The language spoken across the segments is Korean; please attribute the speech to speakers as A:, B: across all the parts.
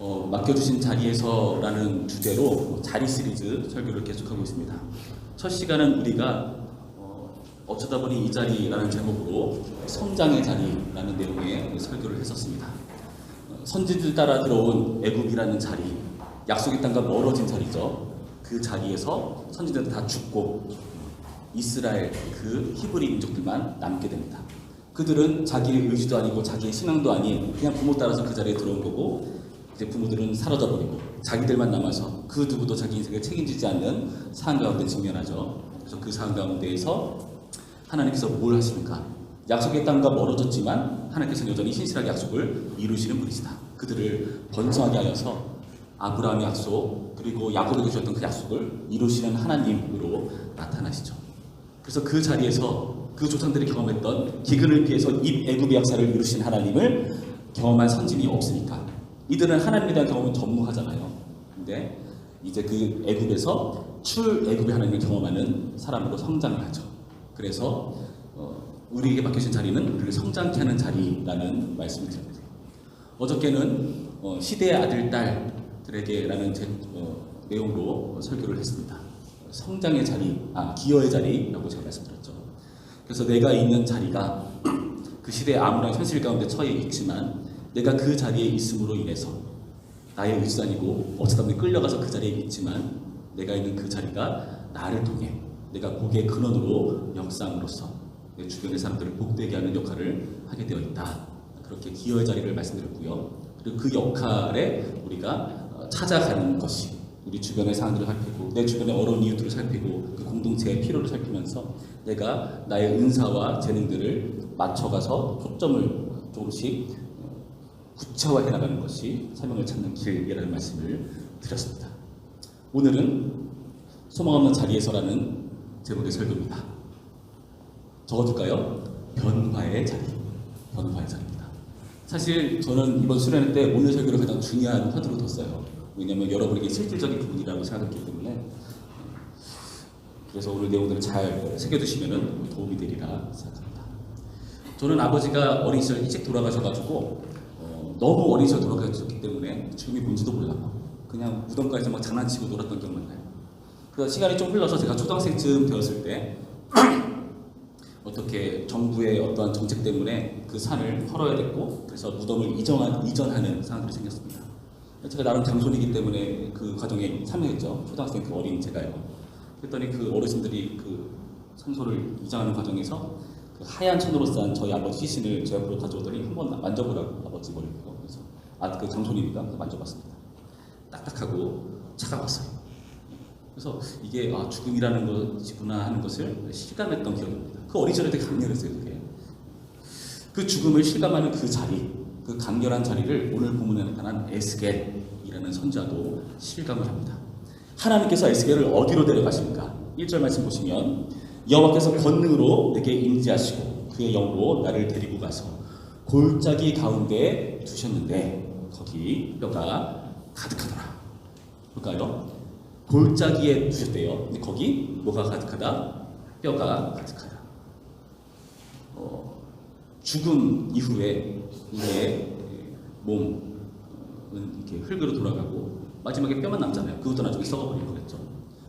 A: 맡겨주신 자리에서라는 주제로 자리 시리즈 설교를 계속하고 있습니다. 첫 시간은 우리가 어쩌다 보니 이 자리라는 제목으로 성장의 자리라는 내용의 설교를 했었습니다. 선지들 따라 들어온 애굽이라는 자리, 약속의 땅과 멀어진 자리죠. 그 자리에서 선지들은 다 죽고 이스라엘 그 히브리 민족들만 남게 됩니다. 그들은 자기의 의지도 아니고 자기의 신앙도 아닌 그냥 부모 따라서 그 자리에 들어온 거고, 이제 부모들은 사라져 버리고 자기들만 남아서 그 누구도 자기 인생을 책임지지 않는 상황 가운데 직면하죠. 그래서 그 상황 가운데에서 하나님께서 뭘 하십니까? 약속의 땅과 멀어졌지만 하나님께서는 여전히 신실하게 약속을 이루시는 분이시다. 그들을 번성하게 하여서 아브라함의 약속, 그리고 야곱에게 주셨던 그 약속을 이루시는 하나님으로 나타나시죠. 그래서 그 자리에서 그 조상들이 경험했던 기근을 피해서 애굽의 역사를 이루신 하나님을 경험한 선진이 없으니까 이들은 하나님에 대한 경험은 전무하잖아요. 근데 이제 그 애굽에서 출애굽의 하나님을 경험하는 사람으로 성장을 하죠. 그래서 우리에게 맡겨진 자리는 우리를 성장케 하는 자리라는 말씀을 드립니다. 어저께는 시대의 아들, 딸들에게라는 내용으로 설교를 했습니다. 성장의 자리, 기여의 자리라고 제가 말씀드렸죠. 그래서 내가 있는 자리가 그 시대의 암울한 현실 가운데 처해 있지만 내가 그 자리에 있음으로 인해서 나의 의지도 아니고 어쩌다 보니 끌려가서 그 자리에 있지만 내가 있는 그 자리가 나를 통해 내가 복의 근원으로 역사함으로써 내 주변의 사람들을 복되게 하는 역할을 하게 되어 있다. 그렇게 기여의 자리를 말씀드렸고요. 그리고 그 역할에 우리가 찾아가는 것이 우리 주변의 상황들을 살피고 내 주변의 어려운 이웃들을 살피고 그 공동체의 필요를 살피면서 내가 나의 은사와 재능들을 맞춰가서 초점을 조금씩 구체화해 나가는 것이 사명을 찾는 길이라는 말씀을 드렸습니다. 오늘은 소망 없는 자리에서라는 제목의 설교입니다. 적어둘까요? 변화의 자리. 변화의 자리입니다. 사실 저는 이번 수련회 때 오늘 설교를 가장 중요한 화두로 뒀어요. 왜냐하면 여러분에게 실질적인 부분이라고 생각했기 때문에. 그래서 오늘 내용들을 잘 새겨두시면 도움이 되리라 생각합니다. 저는 아버지가 어린 시절 일찍 돌아가셔가지고 너무 어린 시절 돌아가셨기 때문에 죽음이 뭔지도 몰랐고 그냥 무덤가에서 막 장난치고 놀았던 기억만 나요. 그래서 시간이 좀 흘러서 제가 초등학생쯤 되었을 때 어떻게 정부의 어떠한 정책 때문에 그 산을 헐어야 됐고 그래서 무덤을 이전하는 상황들이 생겼습니다. 제가 나름 장손이기 때문에 그 과정에 참여했죠. 초등학생 그 어린 제가요. 그랬더니 그 어르신들이 그 산소를 이장하는 과정에서 그 하얀 천으로 싼 저희 아버지 시신을 제 옆으로 가져오더니 한번 만져보라고 아버지 머리를. 그래서 그 장손이니까 만져봤습니다. 딱딱하고 차가웠어요. 그래서 이게 죽음이라는 것이구나 하는 것을 실감했던 기억입니다. 그 어린 시절에 되게 강렬했어요. 그게. 그 죽음을 실감하는 그 자리, 그 강렬한 자리를 오늘 본문에 나타난 에스겔이라는 선지자도 실감을 합니다. 하나님께서 에스겔을 어디로 데려가십니까? 1절 말씀 보시면 여호와께서 권능으로 내게 임재하시고 그의 영으로 나를 데리고 가서 골짜기 가운데 두셨는데 거기 뼈가 가득하더라. 볼까요? 골짜기에 두셨대요. 근데 거기 뭐가 가득하다? 뼈가 가득하다. 죽음 이후에 우리의 몸은 이렇게 흙으로 돌아가고 마지막에 뼈만 남잖아요. 그것도 나중에 썩어버리고 그랬죠.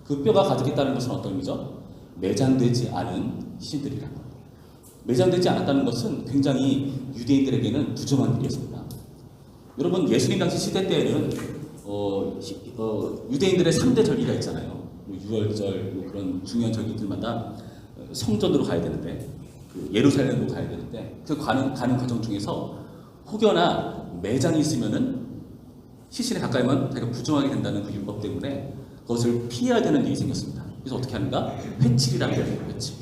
A: 그 뼈가 가득했다는 것은 어떤 의미죠? 매장되지 않은 시신들이라는 겁니다. 매장되지 않았다는 것은 굉장히 유대인들에게는 부정한 일이었습니다. 여러분, 예수님 당시 시대 때에는 유대인들의 3대 절기가 있잖아요. 유월절, 그런 중요한 절기들마다 성전으로 가야 되는데, 그 예루살렘으로 가야 되는데, 그 가는 과정 중에서 혹여나 매장이 있으면은 시신에 가까이면 자기가 부정하게 된다는 그 율법 때문에 그것을 피해야 되는 일이 생겼습니다. 그래서 어떻게 하는가? 회칠이라는 게 있어요. 회칠.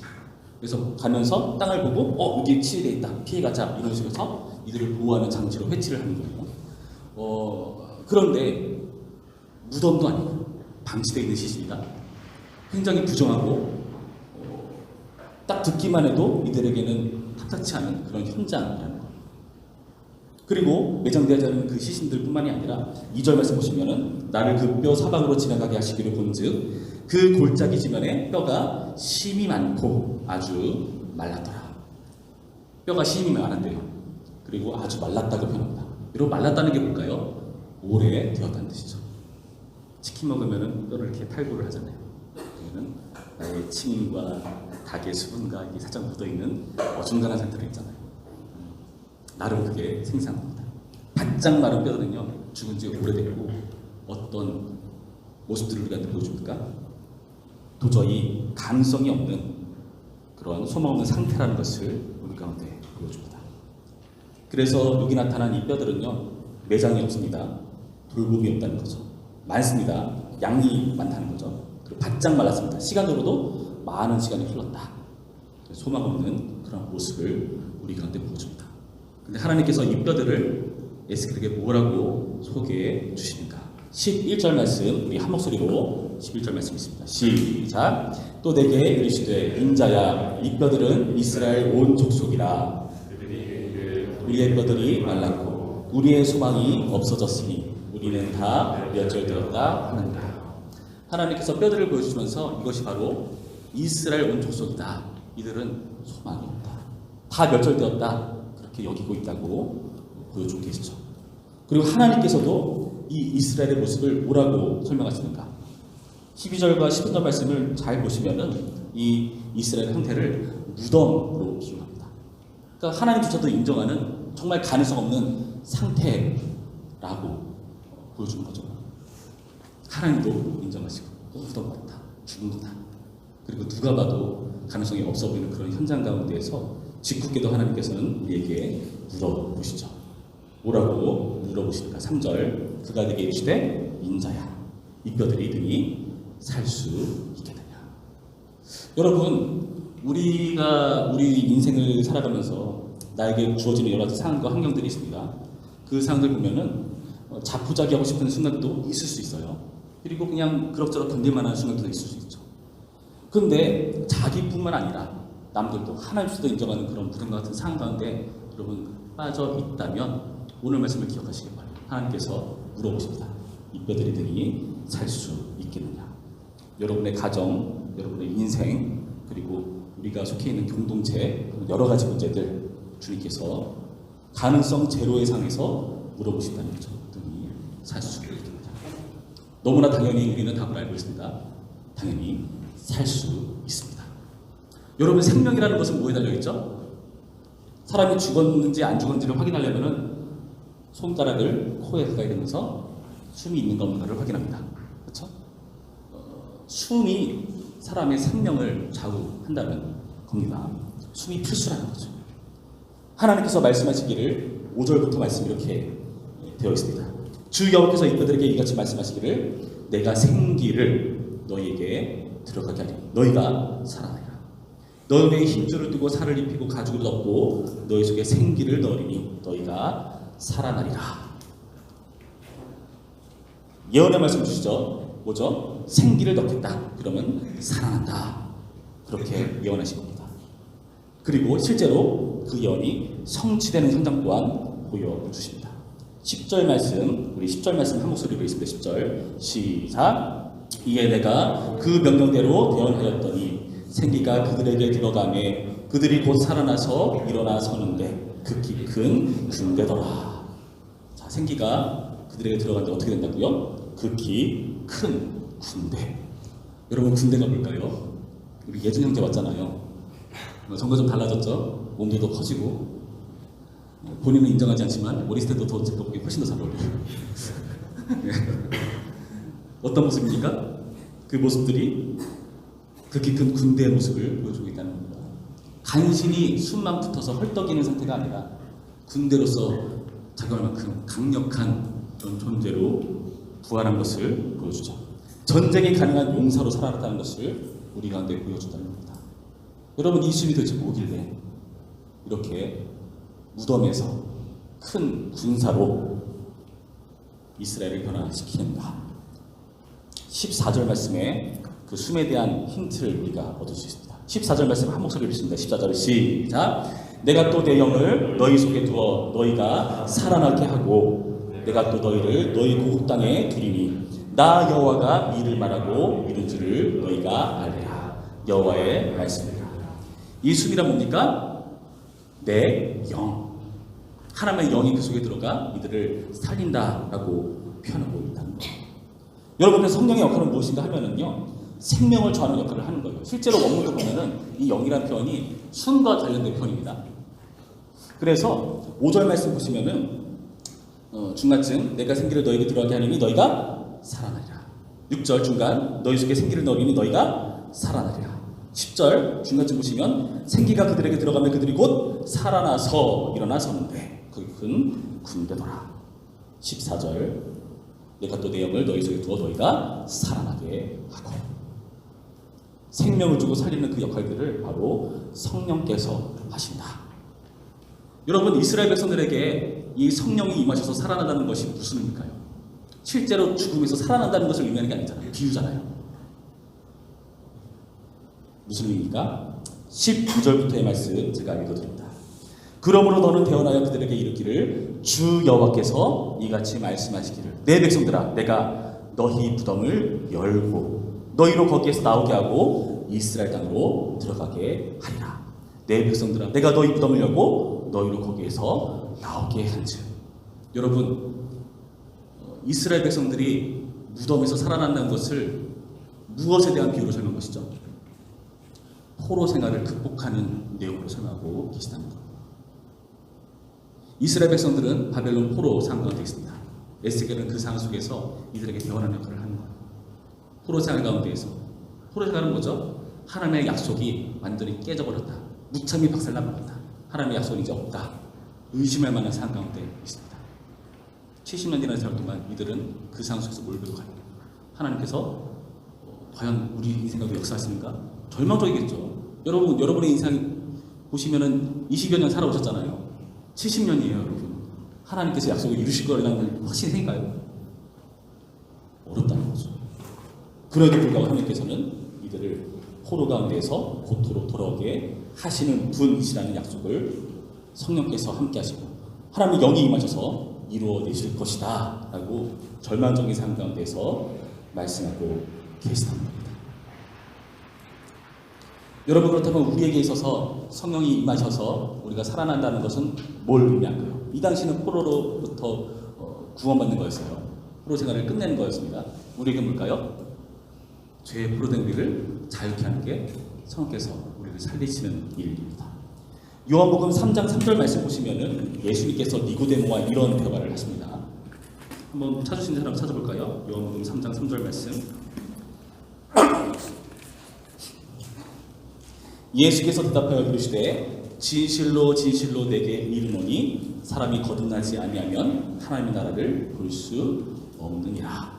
A: 그래서 가면서 땅을 보고 여기 칠이 돼 있다. 피해가자. 이런 식으로 해서 이들을 보호하는 장치로 회칠을 하는 거예요. 그런데 무덤도 아니고 방치되어 있는 시신이다. 굉장히 부정하고 딱 듣기만 해도 이들에게는 탐탁치 않은 그런 현장이라는 거예요. 그리고 매장되지 않은 그 시신들 뿐만이 아니라 2절 말씀 보시면은 나를 그 뼈 사방으로 지나가게 하시기를 본즉 그 골짜기 지면에 뼈가 심이 많고 아주 말랐더라. 뼈가 심이 많은데요. 그리고 아주 말랐다고 표현합니다. 여러분, 말랐다는 게 뭘까요? 오래 되었다는 뜻이죠. 치킨 먹으면은 뼈를 이렇게 탈구를 하잖아요. 그러면은 나의 침과 닭의 수분과 이게 살짝 묻어있는 어중간한 상태로 있잖아요. 나름 그게 생생합니다. 바짝 마른 뼈들은요, 죽은 지 오래됐고 어떤 모습들을 우리한테 보여줍니까? 도저히 가능성이 없는 그런 소망 없는 상태라는 것을 우리 가운데 보여줍니다. 그래서 여기 나타난 이 뼈들은요, 매장이 없습니다. 돌봄이 없다는 거죠. 많습니다. 양이 많다는 거죠. 그리고 바짝 말랐습니다. 시간으로도 많은 시간이 흘렀다. 소망 없는 그런 모습을 우리 가운데 보여줍니다. 근데 하나님께서 이 뼈들을 에스겔에게 뭐라고 소개해 주시는가? 11절 말씀, 우리 한 목소리로 11절 말씀 있습니다. 시작. 또 내게 이르시되 인자야, 이 뼈들은 이스라엘 온 족속이라. 우리의 뼈들이 말랐고 우리의 소망이 없어졌으니 우리는 다 멸절되었다 하느니라. 하나님께서 뼈들을 보여주시면서 이것이 바로 이스라엘 온 족속이다. 이들은 소망이 없다. 다 멸절되었다. 그렇게 여기고 있다고 보여주고 계시죠. 그리고 하나님께서도 이 이스라엘의 모습을 뭐라고 설명하시는가? 12절과 13절 말씀을 잘 보시면은 이 이스라엘 형태를 무덤으로 비유합니다. 그러니까 하나님조차도 인정하는 정말 가능성 없는 상태라고 보여주는 거죠. 하나님도 인정하시고 무덤 같다, 죽은 거다. 그리고 누가 봐도 가능성이 없어 보이는 그런 현장 가운데에서 짓궂게도 하나님께서는 우리에게 물어보시죠. 뭐라고 물어보십니까? 3절. 그가 내게 이르시되 인자야, 이 뼈들이 등이 살 수 있겠느냐. 여러분, 우리가 우리 인생을 살아가면서 나에게 주어지는 여러 가지 상황과 환경들이 있습니다. 그 상황들 보면은 자포자기하고 싶은 순간도 있을 수 있어요. 그리고 그냥 그럭저럭 견딜만한 순간도 있을 수 있죠. 그런데 자기뿐만 아니라 남들도 하나님께서도 인정하는 그런 무덤과 같은 상황 가운데 여러분 빠져 있다면 오늘 말씀을 기억하시기 바랍니다. 하나님께서 물어보십니다. 이 뼈들이 등이 살 수 있겠느냐. 여러분의 가정, 여러분의 인생, 그리고 우리가 속해 있는 공동체, 여러 가지 문제들 주님께서 가능성 제로의 상에서 물어보신다는 거죠. 등이 살 수 있겠느냐. 너무나 당연히 우리는 답을 알고 있습니다. 당연히 살 수 있습니다. 여러분, 생명이라는 것은 뭐에 달려있죠? 사람이 죽었는지 안 죽었는지를 확인하려면 손가락을 코에 가까이 대면서 숨이 있는가 없는가를 확인합니다. 그렇죠? 숨이 사람의 생명을 좌우한다는 겁니다. 숨이 필수라는 거죠. 하나님께서 말씀하시기를 5절부터 말씀이 이렇게 되어 있습니다. 주 여호와께서 이 뼈들에게 이같이 말씀하시기를 내가 생기를 너희에게 들어가게 하리니 너희가 살아나리라. 너희의 힘줄을 뜨고 살을 입히고 가죽을 덮고 너희 속에 생기를 넣으리니 너희가 살아나리라. 예언의 말씀 주시죠. 뭐죠? 생기를 넣겠다. 그러면 살아난다. 그렇게 예언하신 겁니다. 그리고 실제로 그 예언이 성취되는 현장 또한 보여주십니다. 10절 말씀, 우리 10절 말씀 한 목소리로 있습니다. 10절 시작. 이에 내가 그 명령대로 대언하였더니 생기가 그들에게 들어가매 그들이 곧 살아나서 일어나 서는데 극히 큰 군대더라. 자, 생기가 그들에게 들어가는데 어떻게 된다고요? 극히 큰 군대. 여러분, 군대가 뭘까요? 우리 예준 형제 왔잖아요. 정말 좀 달라졌죠? 몸도 더 커지고 본인은 인정하지 않지만 어렸을 때도 더 제가 보기 훨씬 더 잘 어울려요. 네. 어떤 모습입니까? 그 모습들이 극히 큰 군대의 모습을 보여주고 있다는 겁니다. 간신히 숨만 붙어서 헐떡이는 상태가 아니라 군대로서 작용할 만큼 강력한 그런 존재로 부활한 것을 보여주죠. 전쟁이 가능한 용사로 살아났다는 것을 우리 가운데 보여준다는 겁니다. 여러분, 이 수이 도대체 뭐길래 이렇게 무덤에서 큰 군사로 이스라엘을 변화시키는가? 14절 말씀에 그 숨에 대한 힌트를 우리가 얻을 수 있습니다. 14절 말씀 한 목소리로 읽습니다. 14절 시작. 내가 또 내 영을 너희 속에 두어 너희가 살아나게 하고 내가 또 너희를 너희 고국 땅에 두리니 나 여호와가 이를 말하고 이른 줄을 너희가 알리라. 여호와의 말씀입니다. 이 숨이란 뭡니까? 내 영. 하나님의 영이 그 속에 들어가 이들을 살린다라고 표현하고 있다는 거예요. 여러분의 성령의 역할은 무엇인가 하면은요, 생명을 저하는 역할을 하는 거예요. 실제로 원문도 보면은 이 영이라는 표현이 순과 관련된 표현입니다. 그래서 5절 말씀 보시면은 중간쯤 내가 생기를 너에게 들어가게 하리니 너희가 살아나리라. 6절 중간 너희 속에 생기를 넣으리니 너희가 살아나리라. 10절 중간쯤 보시면 생기가 그들에게 들어가면 그들이 곧 살아나서 일어나 서는데 그게 큰 군대더라. 14절 내가 또 내 영을 너희 속에 두어 너희가 살아나게 하고, 생명을 주고 살리는 그 역할들을 바로 성령께서 하신다. 여러분, 이스라엘 백성들에게 이 성령이 임하셔서 살아난다는 것이 무슨 의미일까요? 실제로 죽음에서 살아난다는 것을 의미하는 게 아니잖아요. 비유잖아요. 무슨 의미입니까? 19절부터의 말씀 제가 읽어드립니다. 그러므로 너는 대언하여 그들에게 이르기를 주 여호와께서 이같이 말씀하시기를 내 백성들아 내가 너희 무덤을 열고 너희로 거기에서 나오게 하고 이스라엘 땅으로 들어가게 하리라. 내 백성들아 내가 너희 무덤을 열고 너희로 거기에서 나오게 한즉. 여러분, 이스라엘 백성들이 무덤에서 살아난다는 것을 무엇에 대한 비유로 설명한 것이죠? 포로 생활을 극복하는 내용으로 설명하고 계시다는 것. 이스라엘 백성들은 바벨론 포로 상황 가운데 있습니다. 에스겔은 그 상황 속에서 이들에게 대언하는 역할을 하는 거예요. 포로 생활 가운데에서. 포로 생활은 뭐죠? 하나님의 약속이 완전히 깨져버렸다. 무참히 박살나버렸다. 하나님의 약속이 이제 없다. 의심할 만한 상황 가운데 있습니다. 70년이라는 세월 동안 이들은 그 상황 속에서 몰고 가요. 하나님께서 과연 우리 인생 가운데 역사하십니까? 절망적이겠죠. 여러분의 인생 보시면은 20여 년 살아오셨잖아요. 70년이에요, 여러분. 하나님께서 약속을 이루실 거라는 확신이 생겨요? 어렵다는 거죠. 그래도 불구하고 하나님께서는 이들을 포로 가운데에서 고토로 돌아오게 하시는 분이시라는 약속을 성령께서 함께 하시고 하나님의 영이 임하셔서 이루어내실 것이다 라고 절망적인 삶 가운데서 말씀하고 계시다는 겁니다. 여러분, 그렇다면 우리에게 있어서 성령이 임하셔서 우리가 살아난다는 것은 뭘 의미할까요? 이 당시는 포로로부터 구원받는 거였어요. 포로 생활을 끝내는 거였습니다. 우리에게 뭘까요? 죄에 포로된 우리를 자유케 하는 게 성령께서 우리를 살리시는 일입니다. 요한복음 3장 3절 말씀 보시면은 예수님께서 니고데모와 이런 대화를 하십니다. 한번 찾으신 사람 찾아볼까요? 요한복음 3장 3절 말씀. 예수께서 대답하여 이르시되 진실로 진실로 내게 이르노니 사람이 거듭나지 아니하면 하나님의 나라를 볼 수 없느니라.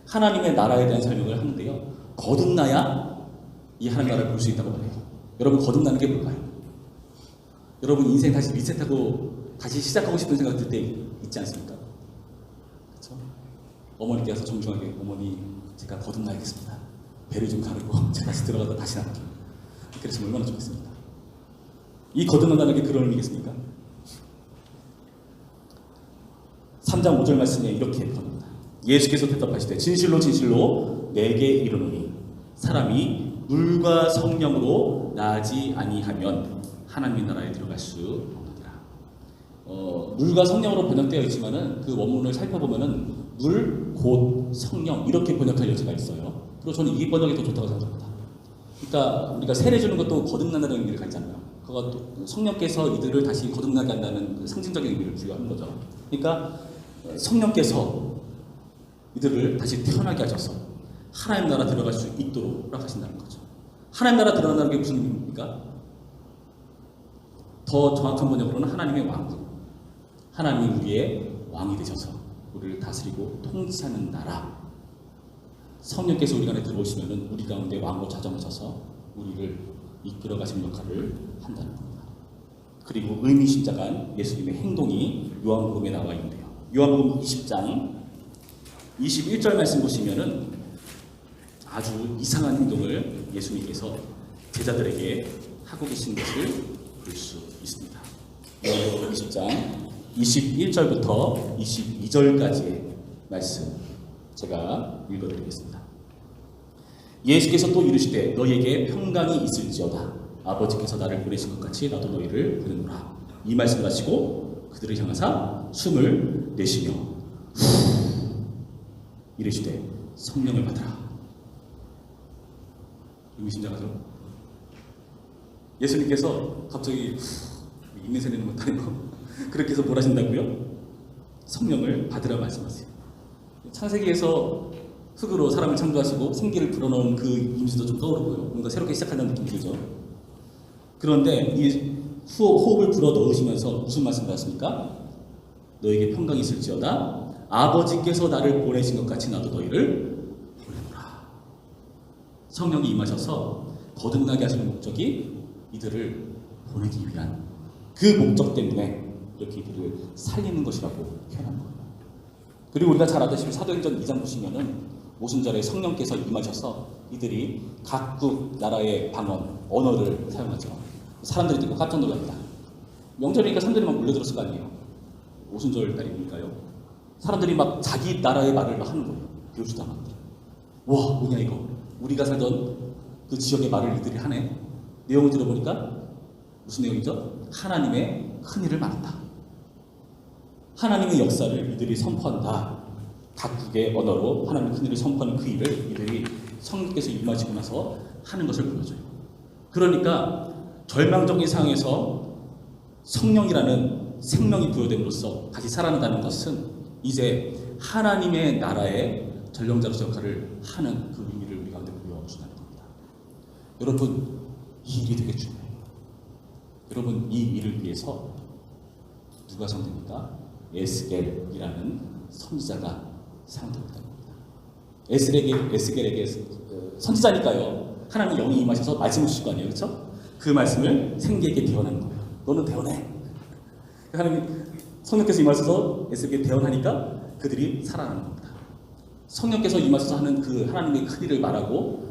A: 하나님의 나라에 대한 설명을 하는데요, 거듭나야 이 하나님의 나라를 볼 수 있다고 말해요. 여러분, 거듭나는 게 뭘까요? 여러분 인생 다시 리셋하고 다시 시작하고 싶은 생각 들 때 있지 않습니까? 그렇죠? 어머니께 가서 정중하게 어머니 제가 거듭나야겠습니다. 배를 좀 가르고 제가 다시 들어가다 다시 나갈게요. 그래서 얼마나 좋겠습니까? 이 거듭난다는 게 그런 의미겠습니까? 3장 5절 말씀에 이렇게 표현합니다. 예수께서 대답하시되 진실로 진실로 내게 이르노니 사람이 물과 성령으로 나지 아니하면 하나님의 나라에 들어갈 수 없느니라. 물과 성령으로 번역되어 있지만은 그 원문을 살펴보면은 물, 곧, 성령 이렇게 번역할 여지가 있어요. 그리고 저는 이 번역이 더 좋다고 생각합니다. 그러니까 우리가 세례 주는 것도 거듭난다는 의미를 가지잖아요. 그것도 성령께서 이들을 다시 거듭나게 한다는 그 상징적인 의미를 부여하는 거죠. 그러니까 성령께서 이들을 다시 태어나게 하셔서 하나님 나라 들어갈 수 있도록 허락하신다는 거죠. 하나님 나라 들어간다는 게 무슨 의미입니까? 더 정확한 번역으로는 하나님의 왕국. 하나님이 우리의 왕이 되셔서 우리를 다스리고 통치하는 나라. 성령께서 우리 안에 들어오시면 우리 가운데 왕으로 자정하셔서 우리를 이끌어 가시는 역할을 한다는 겁니다. 그리고 의미심장한 예수님의 행동이 요한복음에 나와 있는데요. 요한복음 20장 21절 말씀 보시면은 아주 이상한 행동을 예수님께서 제자들에게 하고 계신 것을 볼 수 있습니다. 요한복음 20장 21절부터 22절까지의 말씀 제가 읽어드리겠습니다. 예수께서 또 이르시되 너희에게 평강이 있을지어다. 아버지께서 나를 보내신 것 같이 나도 너희를 보내노라. 이 말씀을 하시고 그들을 향하사 숨을 내쉬며 이르시되 성령을 받으라. 의미심장하죠? 예수님께서 갑자기 인내세 내는 것도 아니고 그렇게 해서 뭘 하신다고요? 성령을 받으라 말씀하세요. 창세기에서 흙으로 사람을 창조하시고 생기를 불어넣은 그 이미지도 좀 떠오르고요. 뭔가 새롭게 시작한다는 느낌이 들죠. 그런데 이 호흡을 불어 넣으시면서 무슨 말씀을 하십니까? 너에게 평강이 있을지어다. 아버지께서 나를 보내신 것 같이 나도 너희를 보내노라. 성령이 임하셔서 거듭나게 하시는 목적이 이들을 보내기 위한 그 목적 때문에 이렇게 이들을 살리는 것이라고 표현한 거예요. 그리고 우리가 잘 아시다시피 사도행전 2장 보시면은 오순절에 성령께서 임하셔서 이들이 각국 나라의 방언, 언어를 사용하죠. 사람들이 듣고 깜짝 놀랍니다. 명절이니까 사람들이 막 몰려들었을 거 아니에요. 오순절 날이니까요. 사람들이 막 자기 나라의 말을 막 하는 거예요. 배우지도 않았는데. 와, 뭐냐 이거. 우리가 살던 그 지역의 말을 이들이 하네. 내용을 들어보니까 무슨 내용이죠? 하나님의 큰일을 말한다. 하나님의 역사를 이들이 선포한다. 각국의 언어로 하나님의 큰일을 선포하는 그 일을 이들이 성령께서 임하시고 나서 하는 것을 보여줘요. 그러니까 절망적인 상황에서 성령이라는 생명이 부여됨으로써 다시 살아난다는 것은 이제 하나님의 나라의 전령자로서 역할을 하는 그 의미를 우리 가운데 보여준다는 겁니다. 여러분, 이 일이 되게 중요해요. 여러분, 이 일을 위해서 누가 사용됩니까? 에스겔이라는 선지자가 사용됩니다. 에스겔에게 선지자니까요. 하나님 영이 임하셔서 말씀을 주실 거 아니에요. 그렇죠? 그 말씀을 생기에게 대언하는 거예요. 너는 대언해. 하나님 성령께서 임하셔서 에스겔에게 대언하니까 그들이 살아나는 겁니다. 성령께서 임하셔서 하는 그 하나님의 큰 일을 말하고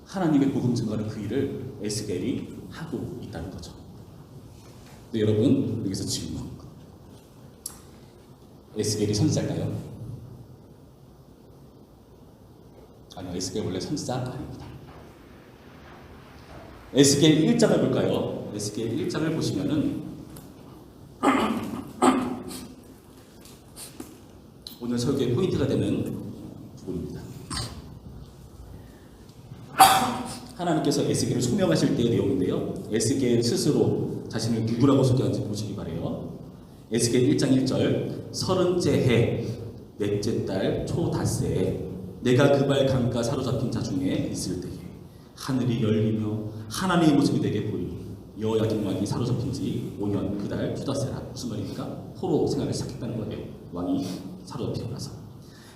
A: 하나님의 복음 증거하는 그 일을 에스겔이 하고 있다는 거죠. 근데 여러분, 여기서 질문. 에스겔이 선지자일까요? 아니요, 에스겔 원래 선지자 아닙니다. 에스겔 1장을 볼까요? 에스겔 1장을 보시면은 오늘 설교의 포인트가 되는 부분입니다. 하나님께서 에스겔을 소명하실 때의 내용인데요. 에스겔 스스로 자신을 누구라고 소개하는지 보시기 바래요. 에스겔 1장 1절 30째 해 넷째 달 초닷새에 내가 그발 강가 사로잡힌 자 중에 있을 때에 하늘이 열리며 하나님의 모습이 내게 보이니 여호야긴 왕이 사로잡힌 지 5년 그 달 초닷새라. 무슨 말입니까? 포로 생활을 시작했다는 거예요. 왕이 사로잡히고 나서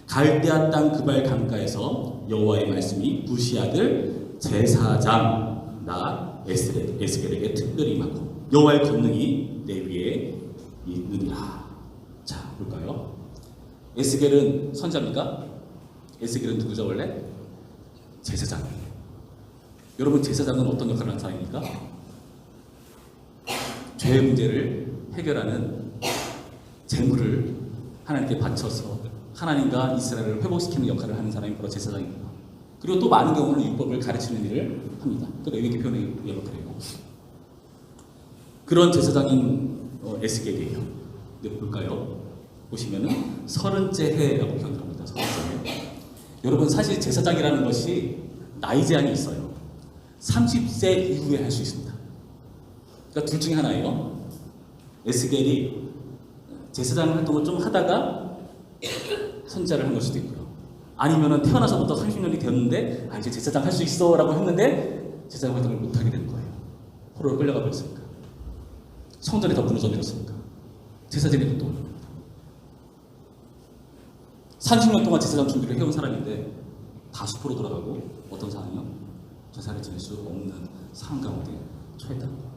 A: 갈대아 땅 그발 강가에서 여호와의 말씀이 부시 아들 제사장 나 에스겔에게 특별히 임하고 여호와의 권능이 내 위에 있느니라. 자, 볼까요? 에스겔은 선지자입니까? 에스겔은 누구죠 원래? 제사장이에요. 여러분, 제사장은 어떤 역할을 하는 사람입니까? 죄의 문제를 해결하는 제물을 하나님께 바쳐서 하나님과 이스라엘을 회복시키는 역할을 하는 사람이 바로 제사장입니다. 그리고 또 많은 경우는 율법을 가르치는 일을 합니다. 그 레위기 표현에 의하면 그래요. 그런 제사장인 에스겔이에요. 근데 볼까요? 보시면은 30째 해라고 표현을 합니다. 30째 해. 여러분, 사실 제사장이라는 것이 나이 제한이 있어요. 30세 이후에 할 수 있습니다. 그러니까 둘 중에 하나예요. 에스겔이 제사장 활동을 좀 하다가 선지자를 한 걸 수도 있고요. 아니면은 태어나서부터 30년이 되었는데 이제 제사장 할 수 있어 라고 했는데 제사장 활동을 못하게 된 거예요. 포로로 끌려가 버렸으니까. 성전에 더 무너져 내렸으니까. 제사장의 것도 없는 겁니다. 30년 동안 제사장 준비를 해온 사람인데 다 수포로 돌아가고 어떤 상황이요? 제사를 지낼 수 없는 상황 가운데 처했다는 거예요.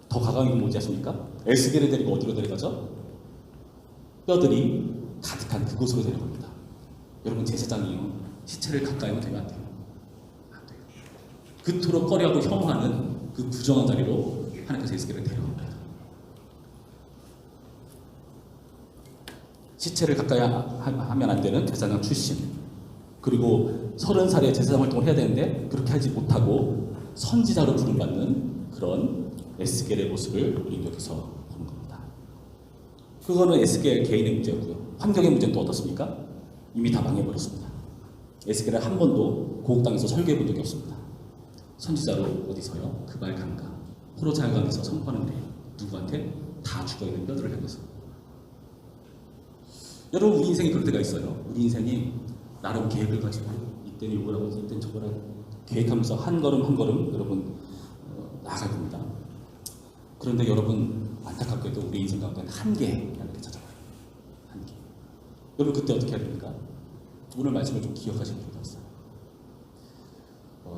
A: 더 가까운 게 뭔지 아십니까? 에스겔을 데리고 어디로 데려가죠? 뼈들이 가득한 그곳으로 데려갑니다. 여러분, 제사장이요, 시체를 가까이 하면 되면 안 돼요. 안 돼요. 그토록 꺼려하고 혐오하는 그 부정한 자리로 하나님께서 에스겔을 데려갑니다. 시체를 가까이 하면 안 되는 제사장 출신, 그리고 30살에 제사장 활동을 해야 되는데 그렇게 하지 못하고 선지자로 부름받는 그런 에스겔의 모습을 우리 여기서 보는 겁니다. 그거는 S겔 개인의 문제였고요. 환경의 문제는 또 어떻습니까? 이미 다 망해버렸습니다. S겔은 한 번도 고국당에서 설교해 본 적이 없습니다. 선지자로 어디서요? 그발 강가 포로자강에서 선포하는데 누구한테? 다 죽어있는 뼈들을 향해서. 여러분, 우리 인생이 그럴 때가 있어요. 우리 인생이 나름 계획을 가지고 이때는 이걸 하고 이때는 저걸 하고 계획하면서 한 걸음 한 걸음 여러분 나아갈 겁니다. 그런데 여러분, 안타깝게도 우리 인생 가운데는 한계라는 게 찾아와요. 한계. 여러분, 그때 어떻게 해야 됩니까? 오늘 말씀을 좀 기억하시는 필요가 있어요.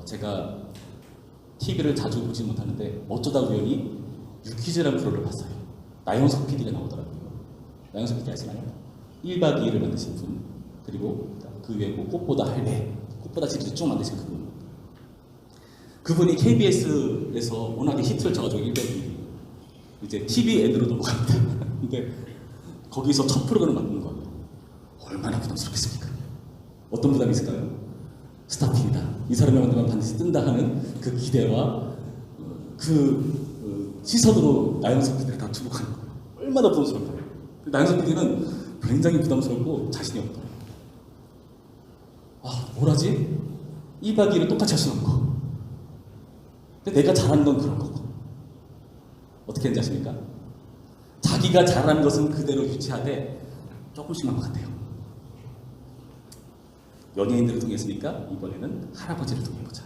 A: 제가 TV를 자주 보지 못하는데 어쩌다 우연히 유퀴즈라는 프로를 봤어요. 나영석 PD가 나오더라고요. 나영석 PD 아시나요? 1박 2일을 만드신 분, 그리고 그 외에 꽃보다 할배, 꽃보다 시리즈 쭉 만드신 그분. 그분이 KBS에서 워낙에 히트를 쳐가지고 1박 2일 이제 TV 애드로 넘어갑니다. 근데 거기서 첫 프로그램을 만드는 거예요. 얼마나 부담스럽겠습니까? 어떤 부담이 있을까요? 스타팅이다. 이 사람을 만나면 반드시 뜬다 하는 그 기대와 시선으로 나영석 PD를 다 주목하는 거예요. 얼마나 부담스러울까요? 나영석 PD는 굉장히 부담스럽고 자신이 없더라고요. 뭘 하지? 2박 2일을 똑같이 할 수는 없고. 근데 내가 잘하는 건 그런 거고. 어떻게 했는지 아십니까? 자기가 잘하는 것은 그대로 유지하되 조금씩만 바꿨대요. 연예인들을 통해 했으니까 이번에는 할아버지를 통해 해보자.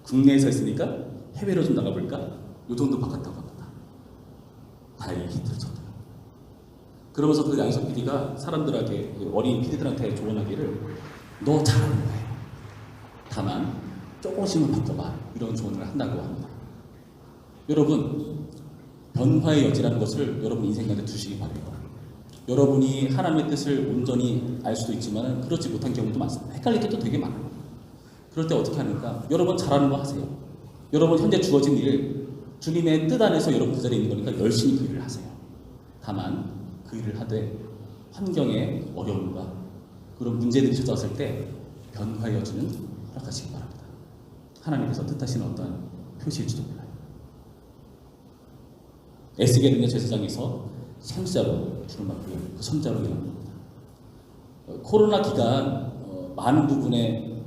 A: 국내에서 했으니까 해외로 좀 나가볼까? 요 정도 바꿨다고 합니다. 다행히 히트를 쳤대요. 그러면서 그 양석 PD가 사람들에게, 어린 PD들한테 조언하기를, 너 잘하는 거예요. 다만 조금씩만 바꿔봐. 이런 조언을 한다고 합니다. 여러분, 변화의 여지라는 것을 여러분 인생 가운데 두시기 바랍니다. 여러분이 하나님의 뜻을 온전히 알 수도 있지만 그렇지 못한 경우도 많습니다. 헷갈릴 때도 되게 많아요. 그럴 때 어떻게 하는가? 여러분 잘하는 거 하세요. 여러분 현재 주어진 일, 주님의 뜻 안에서 여러분 그 자리에 있는 거니까 열심히 그 일을 하세요. 다만 그 일을 하되 환경의 어려움과 그런 문제들이 찾아왔을 때 변화의 여지는 허락하시기 바랍니다. 하나님께서 뜻하시는 어떠한 표시일지도 몰라요. 에스겔은요, 제사장에서 선지자로 부름받고 그 선지자로 일하는 겁니다. 코로나 기간 많은 부분의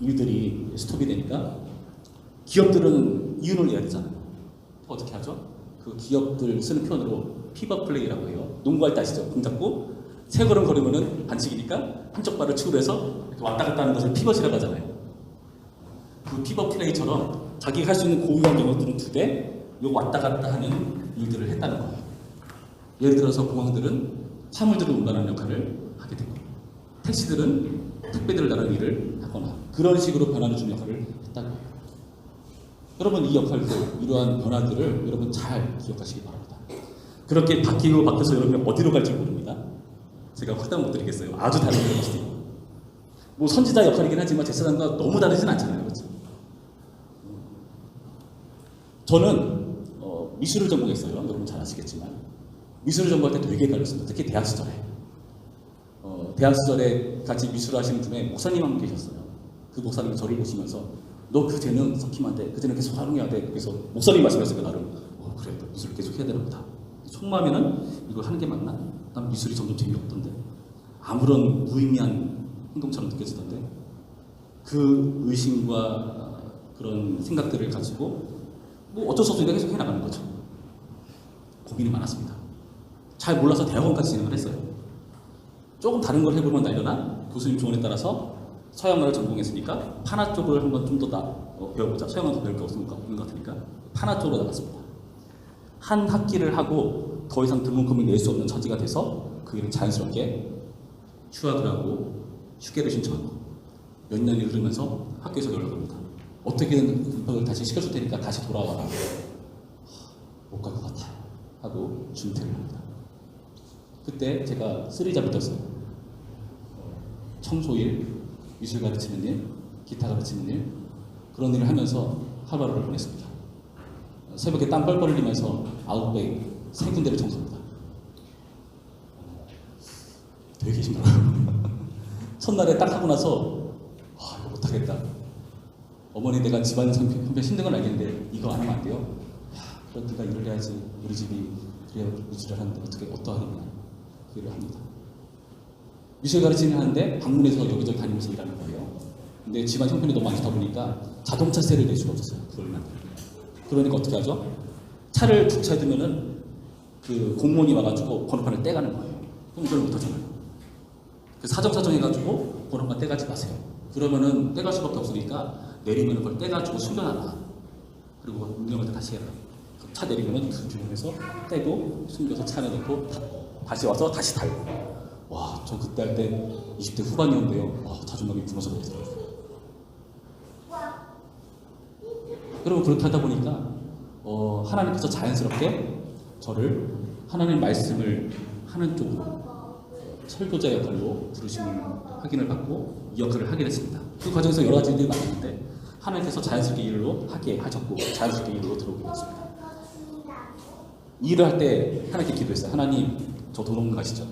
A: 일들이 스톱이 되니까 기업들은 이윤을 내야 되잖아요. 어떻게 하죠? 그 기업들 쓰는 표현으로 피벗 플레이라고 해요. 농구할 때 아시죠? 공 잡고 세 걸음 걸으면은 반칙이니까 한쪽 발을 치고 해서 이렇게 왔다 갔다 하는 것을 피벗이라고 하잖아요. 그 피벗 플레이처럼 자기가 할 수 있는 고유한 영역들은 2대, 요 왔다 갔다 하는 일들을 했다는 거예요. 예를 들어서 공항들은 화물들을 운반하는 역할을 하게 되고, 택시들은 택배들을 다루는 일을 하거나 그런 식으로 변화를 주는 역할을 했다고 해요. 여러분, 이 역할들, 이러한 변화들을 여러분 잘 기억하시기 바랍니다. 그렇게 바뀌고 바뀌어서 여러분이 어디로 갈지 모릅니다. 제가 확답 못 드리겠어요. 아주 다른 일일 수도 있고. 뭐 선지자 역할이긴 하지만 제사장과 너무 다르진 않잖아요. 그렇죠? 저는 미술을 전공했어요. 여러분 잘 아시겠지만 미술을 전공할 때 되게 헷갈렸습니다. 특히 대학 시절에. 대학 시절에 같이 미술을 하시는 분에 목사님 한 분 계셨어요. 그 목사님이 저를 보시면서 너 그 재능 섞이면 안 돼. 그 재능 계속 활용해야 돼. 그래서 목사님 말씀하셨어요. 나름 그래, 미술을 계속 해야 되나 보다. 속마음에는 이걸 하는 게 맞나? 난 미술이 점점 재미없던데. 아무런 무의미한 행동처럼 느껴지던데. 그 의심과 그런 생각들을 가지고 뭐 어쩔 수 없으니까 계속 해나가는 거죠. 고민이 많았습니다. 잘 몰라서 대학원까지 진행을 했어요. 조금 다른 걸 해보면 날려나 교수님 조언에 따라서 서양어를 전공했으니까 파나 쪽을 한번 좀 더 배워보자. 서양어는 더 배울 게 없는 것 같으니까 파나 쪽으로 나갔습니다. 한 학기를 하고 더 이상 등록금을 낼 수 없는 처지가 돼서 그 일을 자연스럽게 휴학을 하고 휴게를 신청하고 몇 년이 흐르면서 학교에서 연락을 합니다. 어떻게든 등록을 다시 시켜줄 테니까 다시 돌아와라. 못 갈 것 같아 하고 중퇴를 합니다. 그때 제가 쓰리잡이 떴어요. 청소일, 미술 가르치는 일, 기타 가르치는 일, 그런 일을 하면서 하루하루를 보냈습니다. 새벽에 땀 뻘뻘 흘리면서 아웃백 3군데를 청소합니다. 되게 힘들어요. 첫날에 딱 하고 나서 이거 못하겠다. 어머니 내가 집안 형편 힘든 건 알겠는데 이거 안 하면 안 돼요. 그럼 네가 일을 해야지. 우리 집이 그래야 미술을 하는데 어떠하겠냐 얘기를 합니다. 미술 가르치는 하는데 방문해서 여기저기 다니면서 일하는 거예요. 근데 집안 형편이 너무 안 좋다 보니까 자동차세를 낼 수가 없었어요. 그걸만. 그러니까 어떻게 하죠? 차를 주차해두면은 그 공무원이 와가지고 번호판을 떼가는 거예요. 그럼 이걸 못하잖아요. 그 사정사정 해가지고 번호판 떼가지 마세요. 그러면은 떼갈 수밖에 없으니까 내리면은 그걸 떼가지고 숨겨놔라. 그리고 운전할 때 다시 해라. 차 내리면은 그 주변에서 떼고 숨겨서 차 안에 넣고 다시 와서 다시 달고. 와, 저 그때 할 때 20대 후반이었는데요. 와, 자존감이 무너져 버리더라고요. 여러분 그렇게 하다 보니까 하나님께서 자연스럽게 저를 하나님 말씀을 하는 쪽으로 설교자 역할로 부르심을 확인을 받고 이 역할을 하게 됐습니다. 그 과정에서 여러 가지 일들이 많았는데 하나님께서 자연스럽게 일로 하게 하셨고 자연스럽게 일로 들어오게 됐습니다. 이 일을 할 때 하나님께 기도했어요. 하나님, 저 돈 없는 거 아시죠?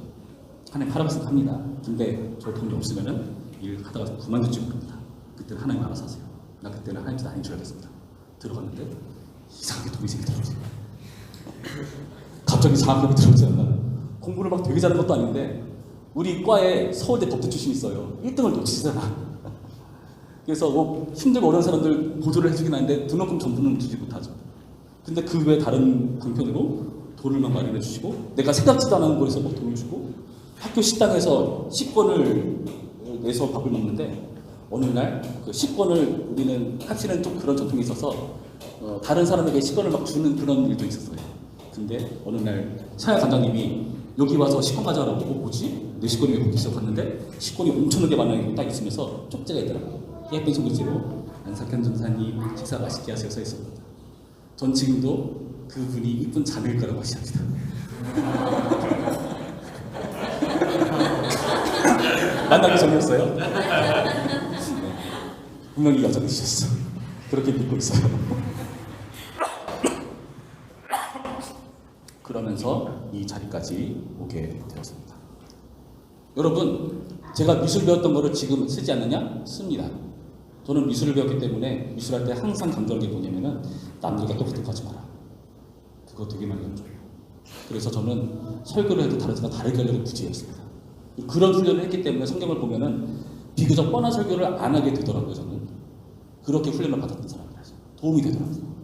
A: 하나님 팔아봤으면 합니다. 근데 저 돈이 없으면은 일 하다가 그만둘지 모릅니다. 그때는 하나님 알아서 하세요. 나 그때는 하나님 아닌 줄 알겠습니다. 들어갔는데 이상하게 돈이 생기더라고요. 갑자기 장학금이 들어오지 않나. 공부를 막 되게 잘하는 것도 아닌데 우리 과에 서울대 법대 출신이 있어요. 1등을 놓치잖아. 그래서 뭐 힘들고 어려운 사람들 보조를 해주긴 하는데 등록금 전부는 주지 못하죠. 근데 그 외에 다른 방편으로 돈을 막 마련해 주시고 내가 생각지도 않은 곳에서 막 돈을 주고 학교 식당에서 식권을 내서 밥을 먹는데 어느 날 그 식권을 우리는 합치는 좀 그런 전통이 있어서 다른 사람에게 식권을 막 주는 그런 일도 있었어요. 근데 어느 날 차야 관장님이 여기 와서 식권 가져가라고 뭐지? 내 식권이 왜 거기 있어? 갔는데 식권이 엄청나게 많이 딱 있으면서 쪽지가 있더라고요. 예쁜 손글씨로 안석현 전사님 식사 맛있게 하세요 써 있었습니다. 전 지금도 그분이 이쁜 자매일 거라고 하십니다. 만나기 전이었어요. 네. 분명히 여자이셨어. 그렇게 믿고 있어요. 그러면서 이 자리까지 오게 되었습니다. 여러분, 제가 미술 배웠던 거를 지금 쓰지 않느냐? 씁니다. 저는 미술을 배웠기 때문에 미술할 때 항상 강조할 게 뭐냐면은 남들과 똑같이 마라. 그거 되게 많이 강조해요. 그래서 저는 설교를 해도 다른 사람 다르게 하려고 굳이 했습니다. 그런 훈련을 했기 때문에 성경을 보면은 비교적 뻔한 설교를 안 하게 되더라고요. 저는 그렇게 훈련을 받았던 사람이라서 도움이 되더라고요.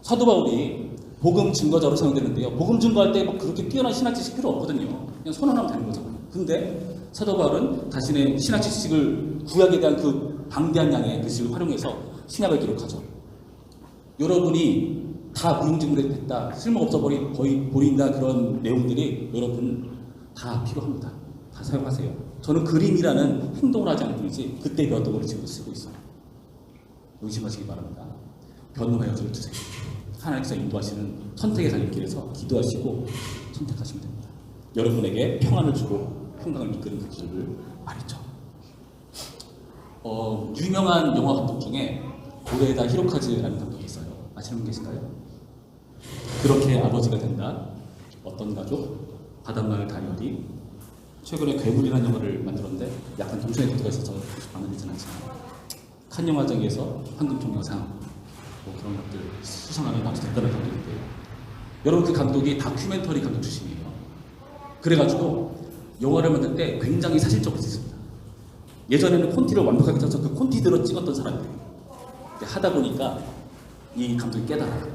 A: 사도 바울이 복음 증거자로 사용되는데요. 복음 증거할 때 막 그렇게 뛰어난 신학 지식 필요 없거든요. 그냥 선언하면 되는 거잖아요. 근데 사도 바울은 자신의 신학 지식을 구약에 대한 그 방대한 양의 그 지식을 활용해서 신약을 기록하죠. 여러분이 다 무용지물했다, 쓸모가 없어버린 거의 버린다 그런 내용들이 여러분 다 필요합니다. 다 사용하세요. 저는 그림이라는 행동을 하지 않을 뿐이지 그때 배웠던 걸 지금 쓰고 있어요. 의심하시기 바랍니다. 변호의 여지를 두세요. 하나님께서 인도하시는 선택의 갈림길에서 기도하시고 선택하시면 됩니다. 여러분에게 평안을 주고 평강을 이끄는 그 길을 말했죠. 유명한 영화 감독 중에 고레다 히로카즈라는 감독이 있어요. 아시는 분 계신가요? 그렇게 아버지가 된다. 어떤 가족? 바닷마을 다이어리. 최근에 괴물이라는 영화를 만들었는데 약간 동성애 도가 있어서 만들지는 않지만 칸 영화제에서 황금종려상 뭐 그런 것들 수상하는 아주 대단한 감독인데요. 여러분 그 감독이 다큐멘터리 감독 출신이에요. 그래가지고 영화를 만들 때 굉장히 사실적으로 했습니다. 예전에는 콘티를 완벽하게 짜서 그 콘티대로 찍었던 사람이에요. 하다 보니까 이 감독이 깨달아요.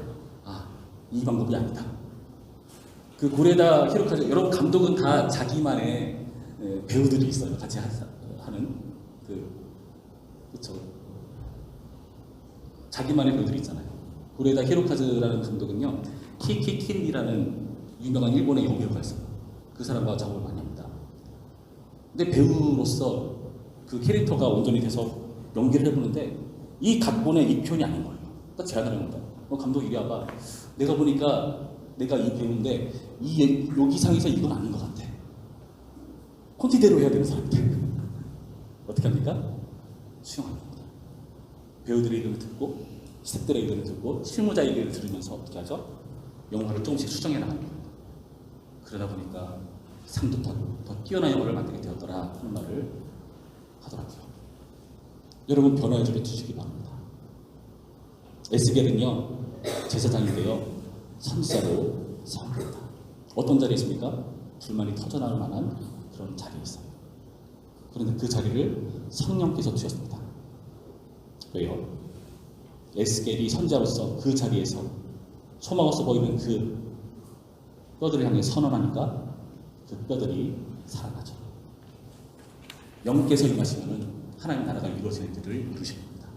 A: 아, 이 방법이 아니다. 그 고레다 히로카즈, 여러분 감독은 다 자기만의 배우들이 있어요. 같이 하는 그쵸. 자기만의 배우들이 있잖아요. 고레다 히로카즈라는 감독은요, 키키키리라는 유명한 일본의 여배우가 있어요. 그 사람과 작업을 많이 합니다. 근데 배우로서 그 캐릭터가 온전히 돼서 연기를 해보는데 이 각본의 이 표현이 아닌 거예요. 딱 제안을 합니다. 감독 이리 와봐. 내가 보니까 내가 이 배우인데 여기 상에서 이건 아닌 것 같아. 콘티대로 해야 되는 사람인데 어떻게 합니까? 수용합니다. 배우들의 의견을 듣고 스태프들의 의견을 듣고 실무자의 의견을 들으면서 어떻게 하죠? 영화를 조금씩 수정해 나갑니다. 그러다 보니까 상도 타고 더 뛰어난 영화를 만들게 되었더라 하는 말을 하더라고요. 여러분 변화의 줄에 두시기 바랍니다. 에스겔은요 제사장인데요 선지자로 세워집니다. 어떤 자리에 있습니까? 불만이 터져나올 만한 그런 자리에 있어요. 그런데 그 자리를 성령께서 주셨습니다. 왜요? 에스겔이 선지자로서 그 자리에서 소망으로서 보이는 그 뼈들을 향해 선언하니까 그 뼈들이 살아나죠. 영께서 임하시면 하나님 나라가 이루어지는 일을 이루실 겁니다.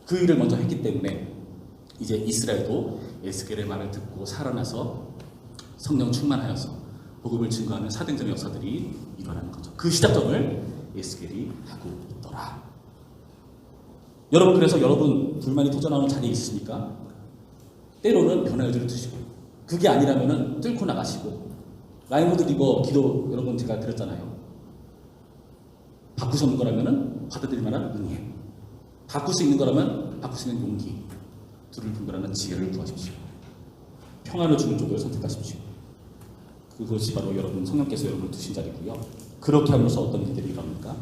A: 그 일을 먼저 했기 때문에 이제 이스라엘도 에스겔의 말을 듣고 살아나서 성령 충만하여서 복음을 증거하는 사도행전의 역사들이 일어나는 거죠. 그 시작점을 에스겔이 하고 있더라. 여러분, 그래서 여러분 불만이 터져나오는 자리에 있으십니까? 때로는 변화의 여지를 두시고, 그게 아니라면 뚫고 나가시고, 라인보드 리버 기도 여러분 제가 드렸잖아요. 바꿀 수 없는 거라면 받아들일 만한 응애, 바꿀 수 있는 거라면 바꿀 수 있는 용기, 둘을 분별하는 지혜를 구하십시오. 평안을 주는 쪽을 선택하십시오. 그것이 바로 여러분 성령께서 여러분을 두신 자리고요. 그렇게 하면서 어떤 일들이 일어납니까?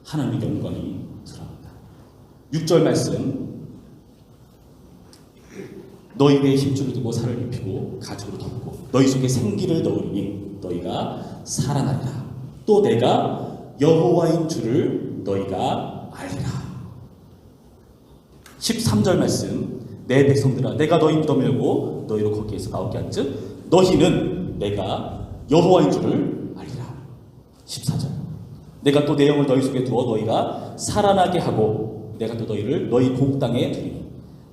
A: 하나님의 영광이 드러납니다. 6절 말씀, 너희 위에 힘줄을 두고 살을 입히고 가죽으로 덮고 너희 속에 생기를 넣으리니 너희가 살아나리라. 또 내가 여호와인 줄을 너희가 알리라. 13절 말씀, 내 백성들아 내가 너희 무덤을 열고 너희로 거기에서 나오게 한즉 너희는 내가 여호와인 줄을 알리라. 14절, 내가 또 내 영을 너희 속에 두어 너희가 살아나게 하고 내가 또 너희를 너희 고국 땅에 두리니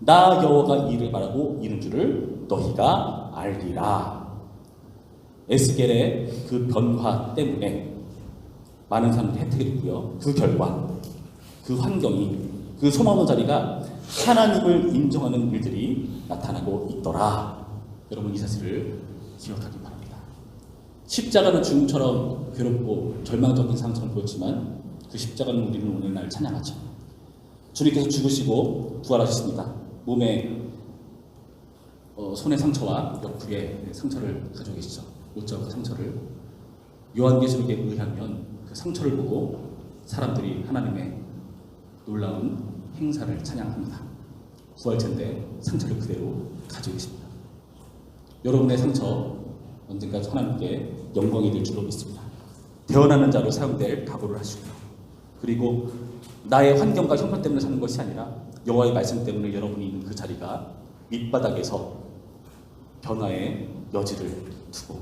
A: 나 여호와가 이를 말하고 이른 줄을 너희가 알리라. 에스겔의 그 변화 때문에 많은 사람들이 혜택을 입고요. 그 결과, 그 환경이, 그 소망 없는 자리가 하나님을 인정하는 일들이 나타나고 있더라. 여러분 이 사실을 기억하기 바랍니다. 십자가는 죽음처럼 괴롭고 절망적인 상처를 보였지만 그 십자가는 우리는 오늘날 찬양하죠. 주님께서 죽으시고 부활하셨습니다. 몸에 손의 상처와 옆구리에 상처를 가지고 계시죠. 옷자와 그 상처를 요한계시록에 의하면 그 상처를 보고 사람들이 하나님의 놀라운 행사를 찬양합니다. 부활체인데 상처를 그대로 가지고 계십니다. 여러분의 상처 언젠가 하나님께 영광이 될 줄로 믿습니다. 태어나는 자로 사용될 각오를 하시고요. 그리고 나의 환경과 형편 때문에 사는 것이 아니라 여호와의 말씀 때문에 여러분이 있는 그 자리가 밑바닥에서 변화의 여지를 두고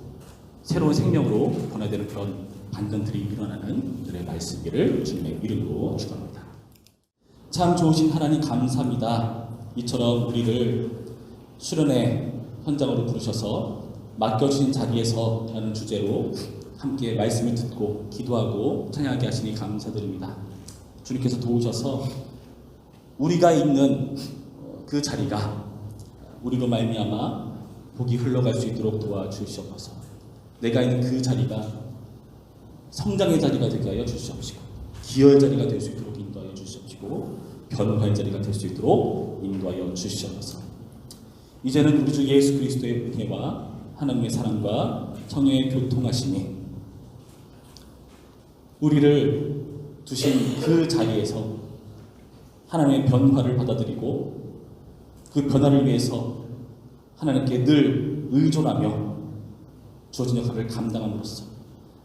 A: 새로운 생명으로 변화되는 그런 반전들이 일어나는 오늘의 말씀기를 주님의 이름으로 축원합니다. 참 좋으신 하나님 감사합니다. 이처럼 우리를 수련의 현장으로 부르셔서 맡겨주신 자리에서 라는 주제로 함께 말씀을 듣고 기도하고 찬양하게 하시니 감사드립니다. 주님께서 도우셔서 우리가 있는 그 자리가 우리로 말미암아 복이 흘러갈 수 있도록 도와주시옵소서. 내가 있는 그 자리가 성장의 자리가 되게 하여 주시옵시고 기여의 자리가 될 수 있도록 인도하여 주시옵시고 변화의 자리가 될 수 있도록 인도하여 주시옵소서. 이제는 우리 주 예수 그리스도의 은혜와 하나님의 사랑과 성령의 교통하심이 우리를 두신 그 자리에서 하나님의 변화를 받아들이고 그 변화를 위해서 하나님께 늘 의존하며 주어진 역할을 감당함으로써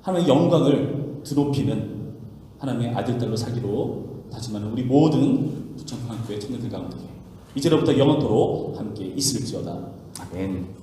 A: 하나님의 영광을 드높이는 하나님의 아들딸로 살기로 다짐하는 우리 모든 부천평안교회 청년들 가운데 이제로부터 영원토록 함께 있을지어다. 아멘.